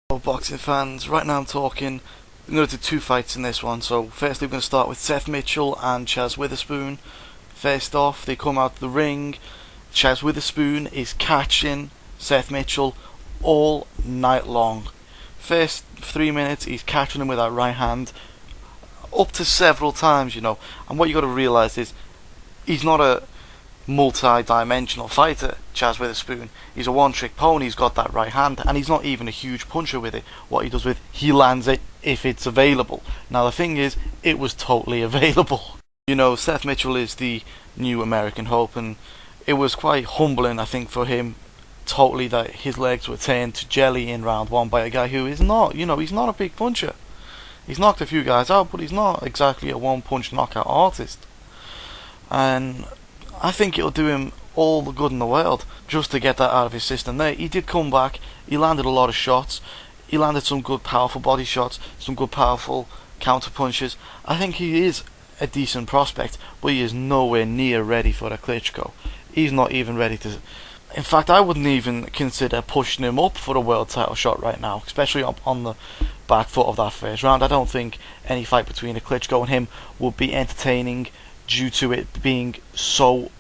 Hello boxing fans, right now I'm going to do two fights in this one. So firstly we're going to start with Seth Mitchell and Chazz Witherspoon. First off, they come out the ring. Chazz Witherspoon is catching Seth Mitchell all night long. First 3 minutes he's catching him with that right hand up to several times, and what you got to realise is he's not a multi-dimensional fighter, Chazz Witherspoon. He's a one-trick pony. He's got that right hand, and he's not even a huge puncher with it. What he does with, he lands it if it's available. Now the thing is, it was totally available. Seth Mitchell is the new American hope, and it was quite humbling, I think, for him, totally, that his legs were turned to jelly in round one by a guy who is not, he's not a big puncher. He's knocked a few guys out, but he's not exactly a one-punch knockout artist. And I think it'll do him all the good in the world just to get that out of his system there. He did come back, he landed a lot of shots, he landed some good powerful body shots, some good powerful counter punches. I think he is a decent prospect, but he is nowhere near ready for a Klitschko. He's not even ready to... In fact, I wouldn't even consider pushing him up for a world title shot right now, especially on the back foot of that first round. I don't think any fight between a Klitschko and him would be entertaining due to it being so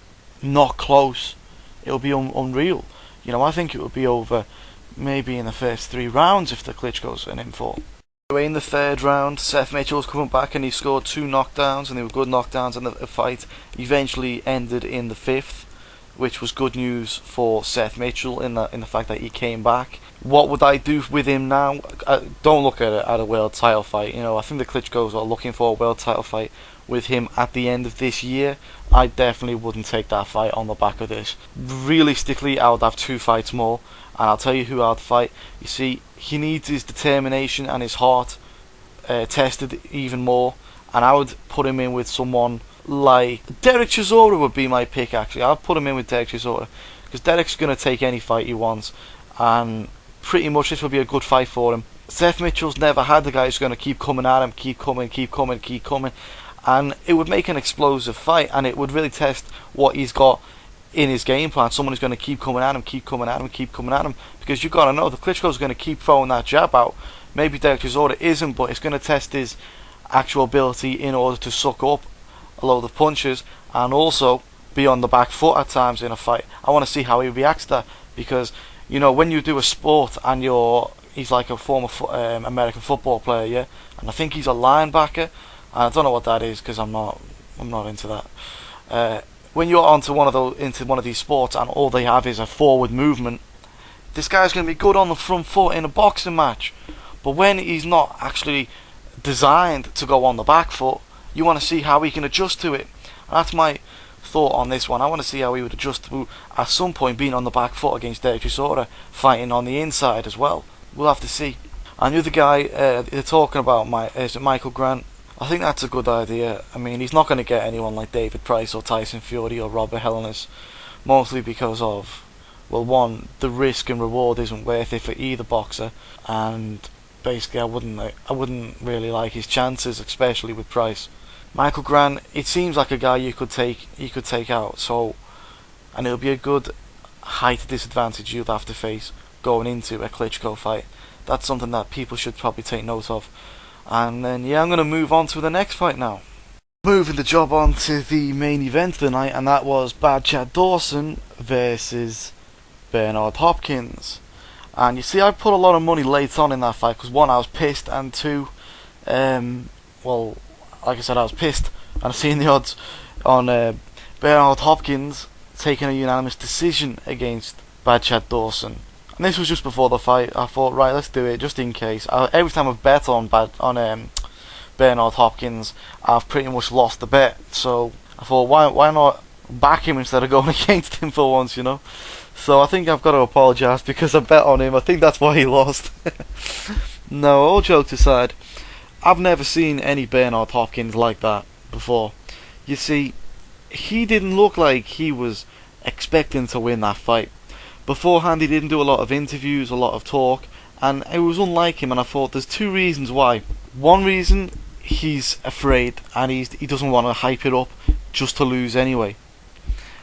not close. It'll be unreal. I think it would be over maybe in the first 3 rounds if the Klitschko's an in for. In the third round, Seth Mitchell's coming back and he scored 2 knockdowns, and they were good knockdowns, and the fight eventually ended in the 5th, which was good news for Seth Mitchell in the fact that he came back. What would I do with him now? Don't look at it at a world title fight. I think the Klitschko's are looking for a world title fight with him at the end of this year. I definitely wouldn't take that fight on the back of this. Realistically, I would have 2 fights more, and I'll tell you who I'd fight. You see, he needs his determination and his heart tested even more, and I would put him in with someone like Derek Chisora would be my pick. Actually, I'd put him in with Derek Chisora, because Derek's going to take any fight he wants, and pretty much this will be a good fight for him. Seth Mitchell's never had the guy who's going to keep coming at him, keep coming, and it would make an explosive fight, and it would really test what he's got in his game plan. Someone who's going to keep coming at him, because you've got to know the Klitschko's going to keep throwing that jab out. Maybe Derek Chisora isn't, but it's going to test his actual ability in order to suck up a load of punches and also be on the back foot at times in a fight. I want to see how he reacts to that, because when you do a sport and he's like a former American football player, yeah, and I think he's a linebacker. I don't know what that is, because I'm not into that. When you're into one of these sports and all they have is a forward movement, this guy's going to be good on the front foot in a boxing match. But when he's not actually designed to go on the back foot, you want to see how he can adjust to it. And that's my thought on this one. I want to see how he would adjust to, at some point, being on the back foot against Derek Chisora, fighting on the inside as well. We'll have to see. And the other guy they're talking about is Michael Grant. I think that's a good idea. I mean, he's not going to get anyone like David Price or Tyson Fury or Robert Helenius, mostly because of, well, one, the risk and reward isn't worth it for either boxer, and basically I wouldn't really like his chances, especially with Price. Michael Grant, it seems like a guy you could take out, so, and it'll be a good height disadvantage you'd have to face going into a Klitschko fight. That's something that people should probably take note of. And then, yeah, I'm going to move on to the next fight now. Moving the job on to the main event of the night, and that was Bad Chad Dawson versus Bernard Hopkins. And you see, I put a lot of money late on in that fight, because 1, I was pissed, and 2, well, like I said, I was pissed, and I've seen the odds on Bernard Hopkins taking a unanimous decision against Bad Chad Dawson. And this was just before the fight. I thought, right, let's do it just in case. Every time I've bet on Bernard Hopkins, I've pretty much lost the bet. So I thought, why not back him instead of going against him for once, So I think I've got to apologise, because I bet on him. I think that's why he lost. No, all jokes aside, I've never seen any Bernard Hopkins like that before. You see, he didn't look like he was expecting to win that fight. Beforehand, he didn't do a lot of interviews, a lot of talk, and it was unlike him, and I thought there's 2 reasons why. One reason, he's afraid, and he doesn't want to hype it up just to lose anyway.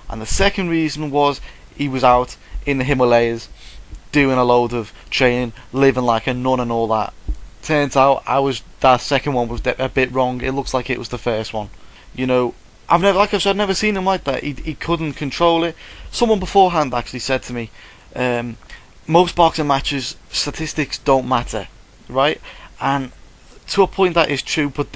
And the second reason was he was out in the Himalayas doing a load of training, living like a nun and all that. Turns out that second one was a bit wrong. It looks like it was the first one. You know, I've never seen him like that. He couldn't control it. Someone beforehand actually said to me, most boxing matches, statistics don't matter, right? And to a point that is true, but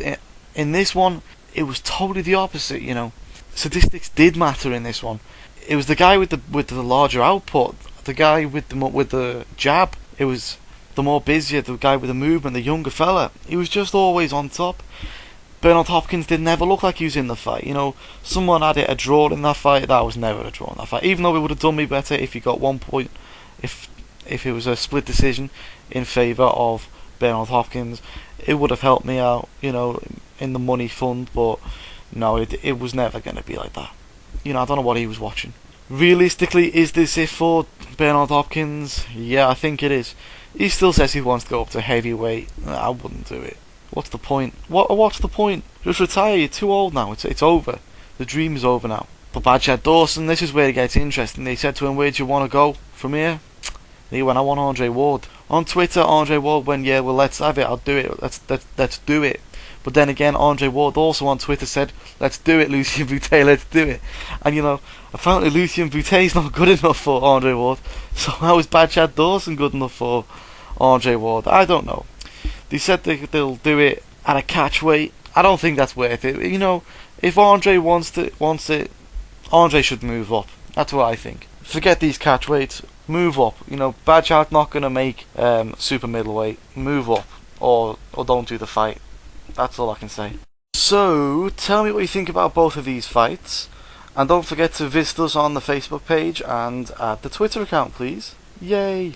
in this one, it was totally the opposite. You know, statistics did matter in this one. It was the guy with the larger output, the guy with the jab. It was the more busier, the guy with the movement, the younger fella. He was just always on top. Bernard Hopkins did never look like he was in the fight. You know, someone had it a draw in that fight. That was never a draw in that fight. Even though it would have done me better if he got 1 point, if it was a split decision in favour of Bernard Hopkins, it would have helped me out, you know, in the money fund. But no, it was never going to be like that. You know, I don't know what he was watching. Realistically, is this it for Bernard Hopkins? Yeah, I think it is. He still says he wants to go up to heavyweight. I wouldn't do it. What's the point? What's the point? Just retire. You're too old now. It's over. The dream is over now. But Bad Dawson, this is where it gets interesting. They said to him, "Where do you want to go from here?" He went, "I want Andre Ward." On Twitter, Andre Ward went, "Yeah, well, let's have it. I'll do it. Let's do it." But then again, Andre Ward also on Twitter said, "Let's do it, Lucien Boutet. Let's do it." And you know, apparently Lucien Boutet's not good enough for Andre Ward. So how is Bad Dawson good enough for Andre Ward? I don't know. They said they'll do it at a catch weight. I don't think that's worth it. You know, if Andre wants it, Andre should move up. That's what I think. Forget these catch weights. Move up. You know, Badshot's not gonna make super middleweight. Move up, or don't do the fight. That's all I can say. So tell me what you think about both of these fights, and don't forget to visit us on the Facebook page and at the Twitter account, please. Yay!